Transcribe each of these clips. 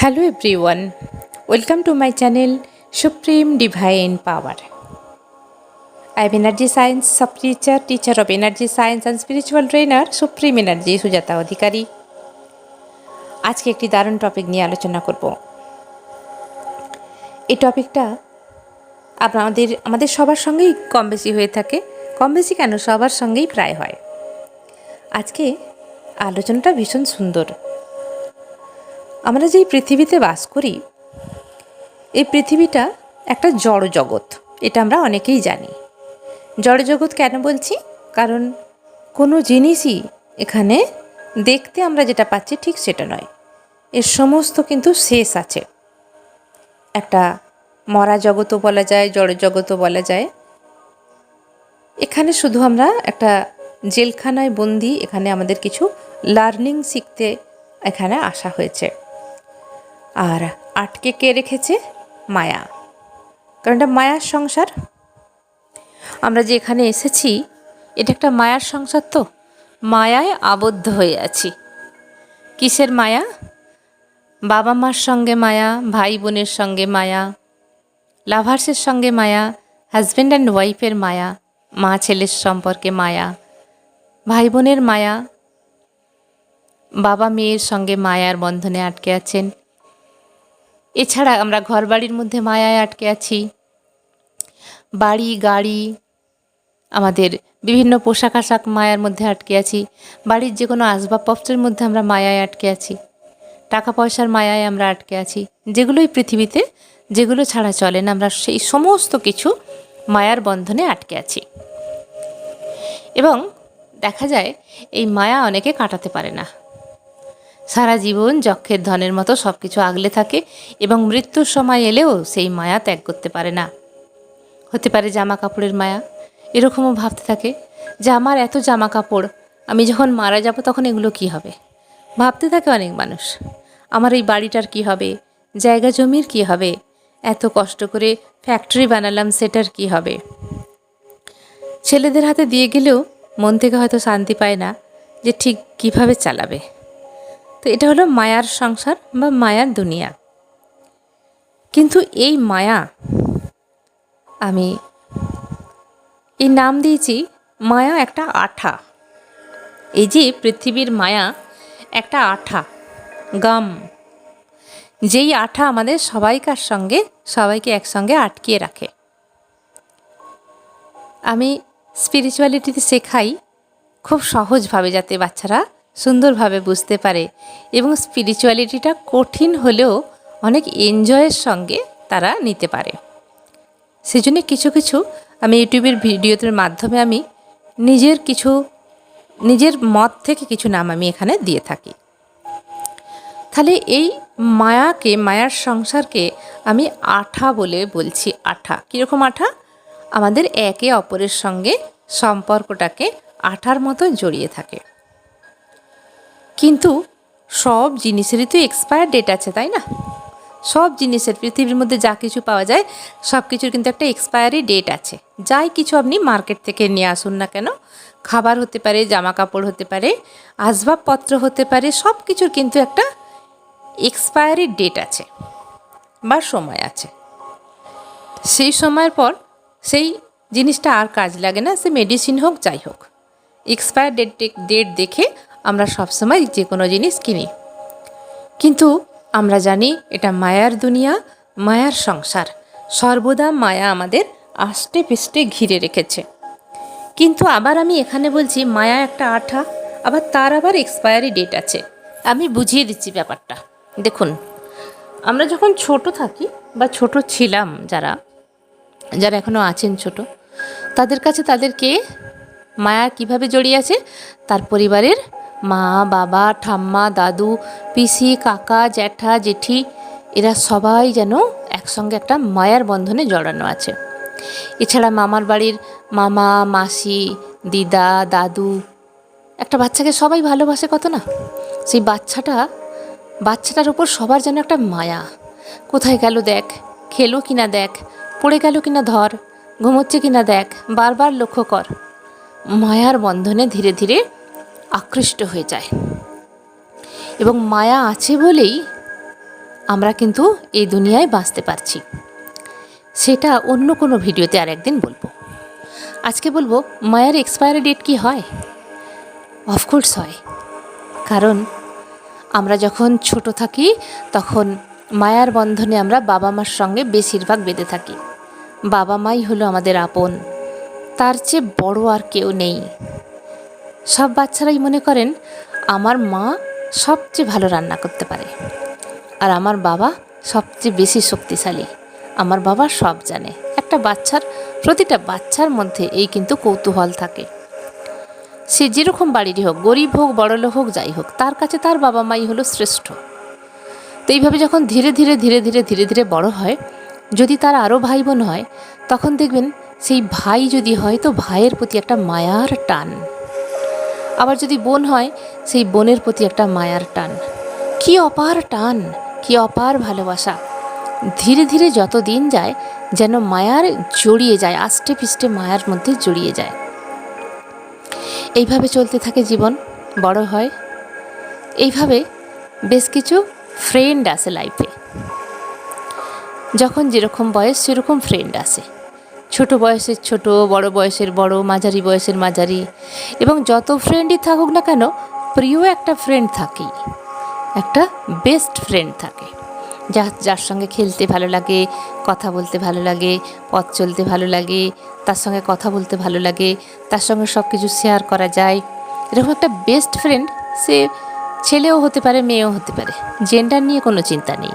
Hello everyone, welcome to my channel Supreme Divine Power. I am Energy Science Sub-Teacher, Teacher of Energy Science and Spiritual Trainer, Supreme Energy Sujata অধিকারী। আজকে একটি দারুণ topic নিয়ে আলোচনা করব। এই টপিকটা আমাদের সবার সঙ্গেই কম বেশি হয়ে থাকে, কম বেশি কেন সবার সঙ্গেই প্রায় হয়। আজকে আলোচনাটা ভীষণ সুন্দর। আমরা যেই পৃথিবীতে বাস করি, এই পৃথিবীটা একটা জড় জগৎ, এটা আমরা অনেকেই জানি। জড় জগৎ কেন বলছি? কারণ কোনো জিনিসই এখানে দেখতে আমরা যেটা পাচ্ছি ঠিক সেটা নয়, এর সমস্ত কিন্তু শেষ আছে। একটা মরা জগৎও বলা যায়, জড় জগৎও বলা যায়। এখানে শুধু আমরা একটা জেলখানায় বন্দি, এখানে আমাদের কিছু লার্নিং শিখতে এখানে আসা হয়েছে। আর আটকে কে রেখেছে? মায়া। কারণ এটা মায়ার সংসার। আমরা যে এখানে এসেছি, এটা একটা মায়ার সংসার। তো মায়ায় আবদ্ধ হয়ে আছি। কিসের মায়া? বাবা মার সঙ্গে মায়া, ভাই বোনের সঙ্গে মায়া, লাভার্সের সঙ্গে মায়া, হাজব্যান্ড অ্যান্ড ওয়াইফের মায়া, মা ছেলের সম্পর্কে মায়া, ভাই বোনের মায়া, বাবা মেয়ের সঙ্গে মায়ার বন্ধনে আটকে আছেন। এছাড়া আমরা ঘরবাড়ির মধ্যে মায়ায় আটকে আছি। বাড়ি গাড়ি, আমাদের বিভিন্ন পোশাক আশাক মায়ার মধ্যে আটকে আছি। বাড়ির যে কোনো আসবাবপত্রের মধ্যে আমরা মায়ায় আটকে আছি। টাকা পয়সার মায়ায় আমরা আটকে আছি। যেগুলোই পৃথিবীতে, যেগুলো ছাড়া চলে না, আমরা সেই সমস্ত কিছু মায়ার বন্ধনে আটকে আছি। এবং দেখা যায় এই মায়া অনেকে কাটাতে পারে না। সারা জীবন যক্ষের ধনের মতো সব কিছু আগলে থাকে এবং মৃত্যুর সময় এলেও সেই মায়া ত্যাগ করতে পারে না। হতে পারে জামা কাপড়ের মায়া, এরকমও ভাবতে থাকে যে আমার এত জামা কাপড়, আমি যখন মারা যাব তখন এগুলো কি হবে। ভাবতে থাকে অনেক মানুষ, আমার এই বাড়িটার কি হবে, জায়গা জমির কি হবে, এত কষ্ট করে ফ্যাক্টরি বানালাম সেটার কি হবে। ছেলেদের হাতে দিয়ে গেলেও মন থেকে হয়তো শান্তি পায় না যে ঠিক কিভাবে চালাবে। তো এটা হলো মায়ার সংসার বা মায়ার দুনিয়া। কিন্তু এই মায়া, আমি এই নাম দিয়েছি মায়া একটা আঠা। এই যে পৃথিবীর মায়া একটা আঠা, গাম, যেই আঠা আমাদের সবাইকে একসঙ্গে আটকিয়ে রাখে। আমি স্পিরিচুয়ালিটিতে শেখাই খুব সহজভাবে, যাতে বাচ্চারা সুন্দরভাবে বুঝতে পারে এবং স্পিরিচুয়ালিটিটা কঠিন হলেও অনেক এনজয়ের সঙ্গে তারা নিতে পারে। সেজন্য কিছু কিছু আমি ইউটিউবের ভিডিওদের মাধ্যমে আমি নিজের মত থেকে কিছু নাম আমি এখানে দিয়ে থাকি। তাহলে এই মায়াকে, মায়ার সংসারকে আমি আঠা বলে বলছি। আঠা কীরকম আঠা? আমাদের একে অপরের সঙ্গে সম্পর্কটাকে আঠার মতো জড়িয়ে থাকে। কিন্তু সব জিনিসেরই তো এক্সপায়ার ডেট আছে, তাই না? সব জিনিসের, পৃথিবীর মধ্যে যা কিছু পাওয়া যায় সব কিছুর কিন্তু একটা এক্সপায়ারি ডেট আছে। যাই কিছু আপনি মার্কেট থেকে নিয়ে আসুন না কেন, খাবার হতে পারে, জামা কাপড় হতে পারে, আসবাবপত্র হতে পারে, সব কিছুর কিন্তু একটা এক্সপায়ারি ডেট আছে বা সময় আছে। সেই সময়ের পর সেই জিনিসটা আর কাজ লাগে না, সে মেডিসিন হোক যাই হোক। এক্সপায়ার ডেট দেখে আমরা সবসময় যে কোনো জিনিস কিনি। কিন্তু আমরা জানি এটা মায়ার দুনিয়া, মায়ার সংসার। সর্বদা মায়া আমাদের আষ্টে পৃষ্ঠে ঘিরে রেখেছে। কিন্তু আবার আমি এখানে বলছি মায়া একটা আঠা, আবার তার আবার এক্সপায়ারি ডেট আছে। আমি বুঝিয়ে দিচ্ছি ব্যাপারটা। দেখুন, আমরা যখন ছোট থাকি বা ছোট ছিলাম, যারা এখনও আছেন ছোট, তাদের কাছে তাদেরকে মায়া কিভাবে জড়িয়ে আছে? তার পরিবারের মা, বাবা, ঠাম্মা, দাদু, পিসি, কাকা, জ্যাঠা, জেঠি, এরা সবাই যেন একসঙ্গে একটা মায়ার বন্ধনে জড়ানো আছে। এছাড়া মামার বাড়ির মামা, মাসি, দিদা, দাদু, একটা বাচ্চাকে সবাই ভালোবাসে কত না। সেই বাচ্চাটার উপর সবার যেন একটা মায়া। কোথায় গেল দেখ, খেলো কিনা দেখ, পড়ে গেল কিনা ধর, ঘুমোচ্ছে কিনা দেখ, বারবার লক্ষ্য কর। মায়ার বন্ধনে ধীরে ধীরে আকৃষ্ট হয়ে যায়। এবং মায়া আছে বলেই আমরা কিন্তু এই দুনিয়ায় বাঁচতে পারছি। সেটা অন্য কোনো ভিডিওতে আর একদিন বলবো। আজকে বলবো মায়ার এক্সপায়ারি ডেট কি হয়। অফকোর্স হয়, কারণ আমরা যখন ছোট থাকি তখন মায়ার বন্ধনে আমরা বাবা মার সঙ্গে বেশিরভাগ বেঁধে থাকি। বাবা মাই হলো আমাদের আপন, তার চেয়ে বড় আর কেউ নেই। সব বাচ্চারাই মনে করেন আমার মা সবচেয়ে ভালো রান্না করতে পারে, আর আমার বাবা সবচেয়ে বেশি শক্তিশালী, আমার বাবা সব জানে। প্রতিটা বাচ্চার মধ্যে এই কিন্তু কৌতূহল থাকে। সে যেরকম বাড়িরই হোক, গরিব হোক বড়লোক হোক যাই হোক, তার কাছে তার বাবা মাই হলো শ্রেষ্ঠ। তো এইভাবে যখন ধীরে ধীরে ধীরে ধীরে ধীরে ধীরে বড় হয়, যদি তার আরও ভাই বোন হয়, তখন দেখবেন সেই ভাই যদি হয় তো ভাইয়ের প্রতি একটা মায়ার টান, আবার যদি বোন হয় সেই বোনের প্রতি একটা মায়ার টান। কি অপার টান, কি অপার ভালোবাসা। ধীরে ধীরে যত দিন যায় যেন মায়ার জড়িয়ে যায়, আষ্টে পিষ্টে মায়ার মধ্যে জড়িয়ে যায়। এইভাবে চলতে থাকে জীবন, বড় হয়। এইভাবে বেশ কিছু ফ্রেন্ড আসে লাইফে। যখন যেরকম বয়স সেরকম ফ্রেন্ড আসে। ছোট বয়সের ছোট, বড় বয়সের বড়, মাঝারি বয়সের মাঝারি। এবং যত ফ্রেন্ডই থাকুক না কেন, প্রিয় একটা ফ্রেন্ড থাকেই, একটা বেস্ট ফ্রেন্ড থাকে, যার সঙ্গে খেলতে ভালো লাগে, কথা বলতে ভালো লাগে, পথ চলতে ভালো লাগে, তার সঙ্গে কথা বলতে ভালো লাগে, তার সঙ্গে সব কিছু শেয়ার করা যায়। এরকম একটা বেস্ট ফ্রেন্ড, সে ছেলেও হতে পারে মেয়েও হতে পারে, জেন্ডার নিয়ে কোনো চিন্তা নেই।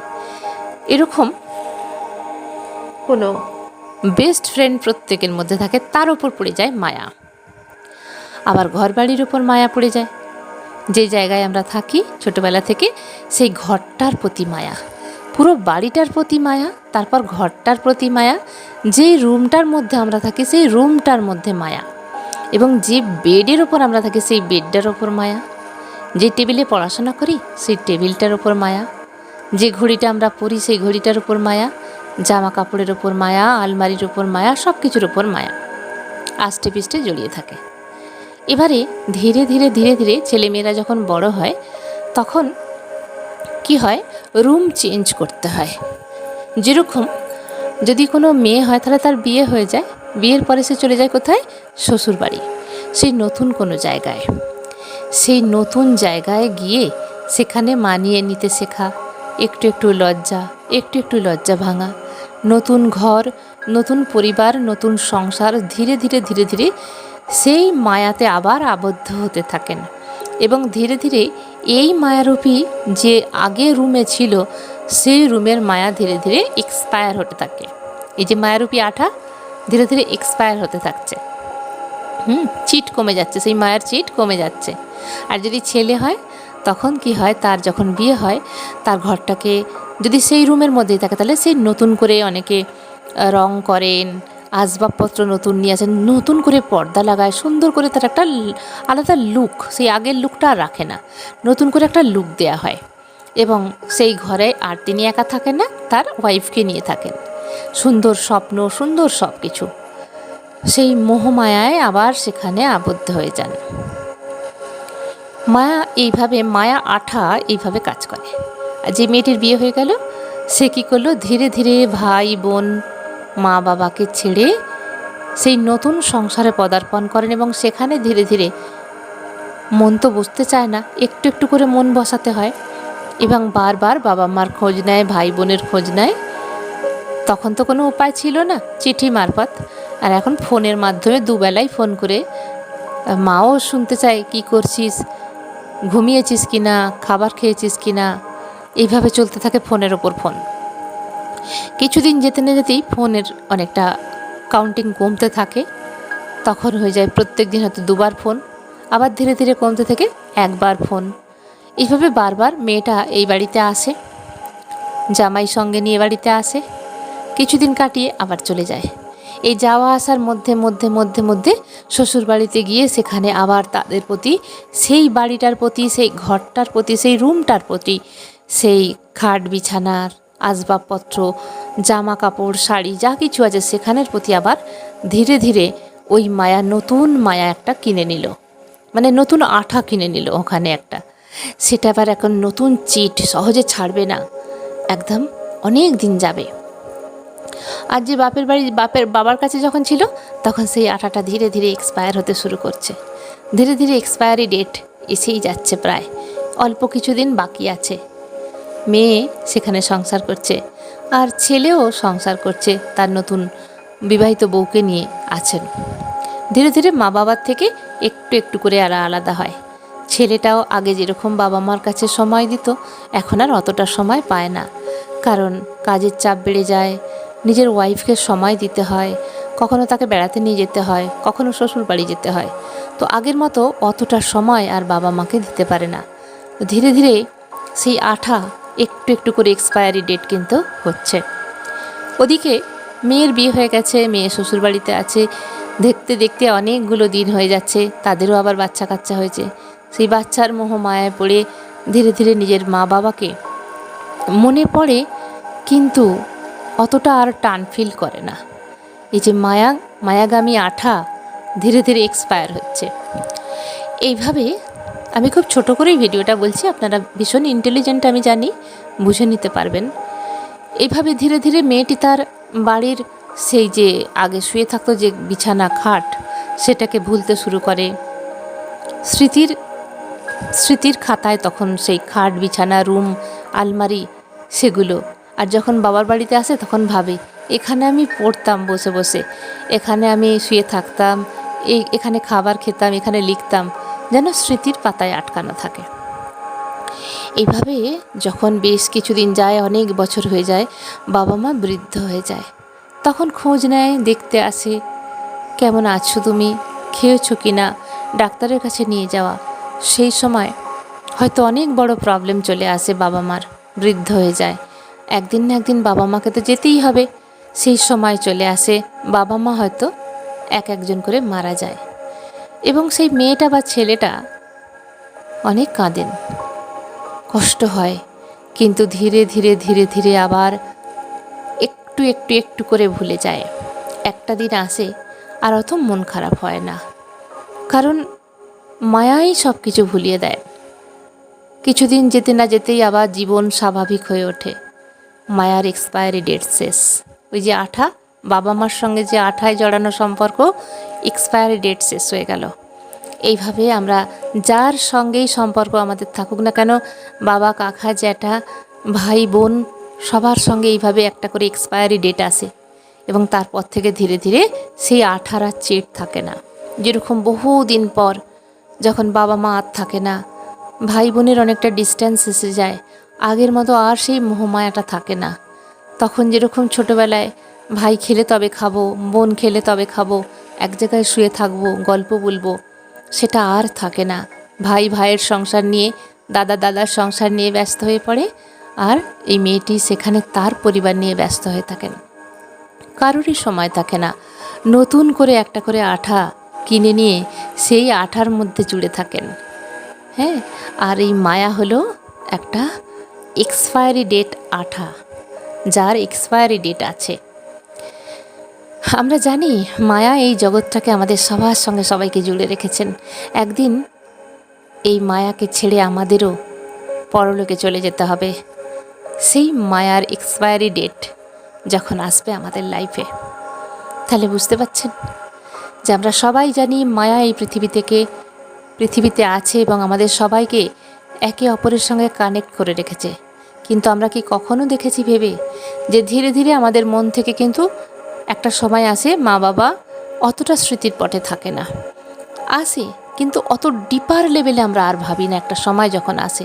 এরকম কোনো বেস্ট ফ্রেন্ড প্রত্যেকের মধ্যে থাকে, তার ওপর পড়ে যায় মায়া। আবার ঘরবাড়ির ওপর মায়া পড়ে যায়। যে জায়গায় আমরা থাকি ছোটোবেলা থেকে, সেই ঘরটার প্রতি মায়া, পুরো বাড়িটার প্রতি মায়া, তারপর ঘরটার প্রতি মায়া, যেই রুমটার মধ্যে আমরা থাকি সেই রুমটার মধ্যে মায়া, এবং যে বেডের ওপর আমরা থাকি সেই বেডটার ওপর মায়া, যে টেবিলে পড়াশোনা করি সেই টেবিলটার ওপর মায়া, যে ঘড়িটা আমরা পরি সেই ঘড়িটার ওপর মায়া, জামা কাপড়ের ওপর মায়া, আলমারির ওপর মায়া, সব কিছুর ওপর মায়া আষ্টে পিষ্টে জড়িয়ে থাকে। এবারে ধীরে ধীরে ধীরে ধীরে ছেলেমেয়েরা যখন বড় হয়, তখন কি হয়, রুম চেঞ্জ করতে হয়। যেরকম যদি কোনো মেয়ে হয় তাহলে তার বিয়ে হয়ে যায়, বিয়ের পরে সে চলে যায় কোথায়, শ্বশুর বাড়ি, সেই নতুন কোনো জায়গায়। সেই নতুন জায়গায় গিয়ে সেখানে মানিয়ে নিতে শেখা, একটু একটু লজ্জা, একটু একটু লজ্জা ভাঙা, নতুন ঘর, নতুন পরিবার, নতুন সংসার, ধীরে ধীরে ধীরে ধীরে সেই মায়াতে আবার আবদ্ধ হতে থাকেন। এবং ধীরে ধীরে এই মায়ারূপী যে আগে রুমে ছিল সেই রুমের মায়া ধীরে ধীরে এক্সপায়ার হতে থাকে। এই যে মায়ারূপী আঠা ধীরে ধীরে এক্সপায়ার হতে থাকছে, চিট কমে যাচ্ছে, সেই মায়ার চিট কমে যাচ্ছে। আর যদি ছেলে হয় তখন কি হয়, তার যখন বিয়ে হয় তার ঘরটাকে যদি সেই রুমের মধ্যেই থাকে তাহলে সেই নতুন করে অনেকে রং করেন, আসবাবপত্র নতুন নিয়ে আসেন, নতুন করে পর্দা লাগায়, সুন্দর করে তার একটা আলাদা লুক, সেই আগের লুকটা আর রাখে না, নতুন করে একটা লুক দেয়া হয়। এবং সেই ঘরে আর তিনি একা থাকেন না, তার ওয়াইফকে নিয়ে থাকেন। সুন্দর স্বপ্ন, সুন্দর সব কিছু, সেই মোহমায়ায় আবার সেখানে আবদ্ধ হয়ে যান। মায়া এইভাবে, মায়া আঠা এইভাবে কাজ করে। আর যে মেয়েটির বিয়ে হয়ে গেল সে কী করলো, ধীরে ধীরে ভাই বোন মা বাবাকে ছেড়ে সেই নতুন সংসারে পদার্পণ করেন। এবং সেখানে ধীরে ধীরে মন তো বসতে চায় না, একটু একটু করে মন বসাতে হয়, এবং বারবার বাবা মার খোঁজ নেয়, ভাই বোনের খোঁজ নেয়। তখন তো কোনো উপায় ছিল না, চিঠি মারফত। আর এখন ফোনের মাধ্যমে দুবেলাই ফোন করে মাও শুনতে চায় কী করছিস, ঘুমিয়েছিস কি না, খাবার খেয়েছিস কি না। এইভাবে চলতে থাকে ফোনের ওপর ফোন। কিছুদিন যেতে না যেতেই ফোনের অনেকটা কাউন্টিং কমতে থাকে, তখন হয়ে যায় প্রত্যেক দিন হয়তো দুবার ফোন, আবার ধীরে ধীরে কমতে থাকে একবার ফোন। এইভাবে বারবার মেয়েটা এই বাড়িতে আসে, জামাই সঙ্গে নিয়ে বাড়িতে আসে, কিছুদিন কাটিয়ে আবার চলে যায়। এই যাওয়া আসার মধ্যে মধ্যে মধ্যে মধ্যে শ্বশুর বাড়িতে গিয়ে সেখানে আবার তাদের প্রতি, সেই বাড়িটার প্রতি, সেই ঘরটার প্রতি, সেই রুমটার প্রতি, সেই খাট বিছানার আসবাবপত্র, জামা কাপড়, শাড়ি যা কিছু আছে সেখানের প্রতি আবার ধীরে ধীরে ওই মায়া, নতুন মায়া একটা কিনে নিল, মানে নতুন আঠা কিনে নিল ওখানে একটা। সেটা আবার এখন নতুন চিট, সহজে ছাড়বে না। একদম অনেক দিন যাবে। আর যে বাবার কাছে যখন ছিল তখন সেই আঠাটা ধীরে ধীরে এক্সপায়ার হতে শুরু করছে। ধীরে ধীরে এক্সপায়ারি ডেট এসেই যাচ্ছে, প্রায় অল্প কিছুদিন বাকি আছে। মেয়ে সেখানে সংসার করছে, আর ছেলেও সংসার করছে, তার নতুন বিবাহিত বউকে নিয়ে আছেন। ধীরে ধীরে মা বাবার থেকে একটু একটু করে আলাদা হয়। ছেলেটাও আগে যেরকম বাবা মার কাছে সময় দিত, এখন আর অতটা সময় পায় না, কারণ কাজের চাপ বেড়ে যায়, নিজের ওয়াইফকে সময় দিতে হয়, কখনো তাকে বেড়াতে নিয়ে যেতে হয়, কখনো শ্বশুর বাড়ি যেতে হয়। তো আগের মতো অতটা সময় আর বাবা মাকে দিতে পারে না। ধীরে ধীরে সেই আঠা একটু একটু করে এক্সপায়ারি ডেট কিন্তু হচ্ছে। ওদিকে মেয়ের বিয়ে হয়ে গেছে, মেয়ে শ্বশুরবাড়িতে আছে, দেখতে দেখতে অনেকগুলো দিন হয়ে যাচ্ছে, তাদেরও আবার বাচ্চা কাচ্চা হয়েছে। সেই বাচ্চার মোহ মায়ায় পড়ে ধীরে ধীরে নিজের মা বাবাকে মনে পড়ে, কিন্তু অতটা আর টান ফিল করে না। এই যে মায়াগামী আঠা ধীরে ধীরে এক্সপায়ার হচ্ছে। এইভাবে আমি খুব ছোট করেই ভিডিওটা বলছি, আপনারা ভীষণ ইন্টেলিজেন্ট আমি জানি, বুঝে নিতে পারবেন। এইভাবে ধীরে ধীরে মেয়েটি তার বাড়ির সেই যে আগে শুয়ে থাকতো যে বিছানা খাট, সেটাকে ভুলতে শুরু করে। স্মৃতির খাতায় তখন সেই খাট, বিছানা, রুম, আলমারি সেগুলো। আর যখন বাবার বাড়িতে আসে তখন ভাবে, এখানে আমি পড়তাম বসে বসে, এখানে আমি শুয়ে থাকতাম, এখানে খাবার খেতাম, এখানে লিখতাম, যেন স্মৃতির পাতায় আটকানো থাকে। এইভাবে যখন বেশ কিছুদিন যায়, অনেক বছর হয়ে যায়, বাবা মা বৃদ্ধ হয়ে যায়, তখন খোঁজ নেয়, দেখতে আসে, কেমন আছো তুমি, খেয়েছো কি না, ডাক্তারের কাছে নিয়ে যাওয়া। সেই সময় হয়তো অনেক বড় প্রবলেম চলে আসে, বাবা মার বৃদ্ধ হয়ে যায়, একদিন না একদিন বাবা মাকে তো যেতেই হবে। সেই সময় চলে আসে, বাবা মা হয়তো এক একজন করে মারা যায়, এবং সেই মেয়েটা বা ছেলেটা অনেক কাঁদেন, কষ্ট হয়, কিন্তু ধীরে ধীরে ধীরে ধীরে আবার একটু একটু একটু করে ভুলে যায়। একটা দিন আসে আর অত মন খারাপ হয় না, কারণ মায়াই সব কিছু ভুলিয়ে দেয়। কিছুদিন যেতে না যেতেই আবার জীবন স্বাভাবিক হয়ে ওঠে। মায়ার এক্সপায়ারি ডেট শেষ। ওই যে আঠা, বাবা মার সঙ্গে যে আঠায় জড়ানো সম্পর্ক, এক্সপায়ারি ডেট শেষ হয়ে গেল। এইভাবে আমরা যার সঙ্গেই সম্পর্ক আমাদের থাকুক না কেন, বাবা, কাকা, জ্যাঠা, ভাই, বোন, সবার সঙ্গে এইভাবে একটা করে এক্সপায়ারি ডেট আসে, এবং তারপর থেকে ধীরে ধীরে সেই আঠার আর চেট থাকে না। যেরকম বহুদিন পর যখন বাবা মা আর থাকে না, ভাই বোনের অনেকটা ডিস্টেন্স এসে যায়, আগের মতো আর সেই মোহমায়াটা থাকে না। তখন যেরকম ছোটোবেলায় ভাই খেলে তবে খাবো, বোন খেলে তবে খাবো, এক জায়গায় শুয়ে থাকবো, গল্প বলবো, সেটা আর থাকে না। ভাই ভাইয়ের সংসার নিয়ে, দাদা দাদার সংসার নিয়ে ব্যস্ত হয়ে পড়ে, আর এই মেয়েটি সেখানে তার পরিবার নিয়ে ব্যস্ত হয়ে থাকেন। কারোরই সময় থাকে না নতুন করে একটা করে আঠা কিনে নিয়ে সেই আঠার মধ্যে জুড়ে থাকেন। হ্যাঁ, আর এই মায়া হলো একটা এক্সপায়ারি ডেট আঠা, যার এক্সপায়ারি ডেট আছে। আমরা জানি মায়া এই জগৎটাকে আমাদের সবার সঙ্গে সবাইকে জুড়ে রেখেছেন। একদিন এই মায়াকে ছেড়ে আমাদেরও পরলোকে চলে যেতে হবে। সেই মায়ার এক্সপায়ারি ডেট যখন আসবে আমাদের লাইফে, তাহলে বুঝতে পারছেন যে আমরা সবাই জানি মায়া এই পৃথিবীতে আছে এবং আমাদের সবাইকে একে অপরের সঙ্গে কানেক্ট করে রেখেছে। কিন্তু আমরা কি কখনো দেখেছি ভেবে যে ধীরে ধীরে আমাদের মন থেকে কিন্তু একটা সময় আসে, মা বাবা অতটা স্মৃতির পটে থাকে না, আসে কিন্তু অত ডিপার লেভেলে আমরা আর ভাবি না। একটা সময় যখন আসে,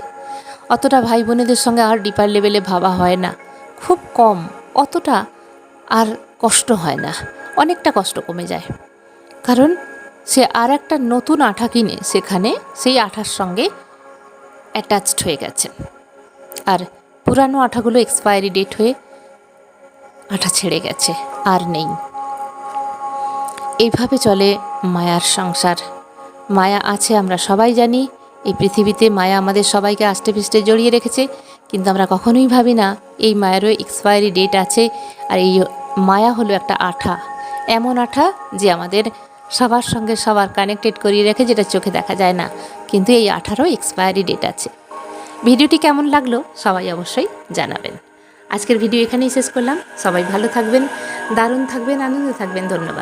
অতটা ভাই বোনেদের সঙ্গে আর ডিপার লেভেলে ভাবা হয় না, খুব কম, অতটা আর কষ্ট হয় না, অনেকটা কষ্ট কমে যায়। কারণ সে আর একটা নতুন আঠা কিনে সেখানে সেই আঠার সঙ্গে অ্যাটাচড হয়ে গেছে, আর পুরানো আঠাগুলো এক্সপায়ারি ডেট হয়ে আঠা ছেড়ে গেছে, আর নেই। এইভাবে চলে মায়ার সংসার। মায়া আছে, আমরা সবাই জানি এই পৃথিবীতে মায়া আমাদের সবাইকে আষ্টে পৃষ্ঠে জড়িয়ে রেখেছে, কিন্তু আমরা কখনোই ভাবি না এই মায়ারও এক্সপায়ারি ডেট আছে। আর এই মায়া হলো একটা আঠা, এমন আঠা যে আমাদের সবার সঙ্গে সবার কানেক্টেড করিয়ে রেখে, যেটা চোখে দেখা যায় না, কিন্তু এই আঠারও এক্সপায়ারি ডেট আছে। ভিডিওটি কেমন লাগলো সবাই অবশ্যই জানাবেন। আজকের ভিডিও এখানেই শেষ করলাম। সবাই ভালো থাকবেন, দারুণ থাকবেন, আনন্দে থাকবেন। ধন্যবাদ।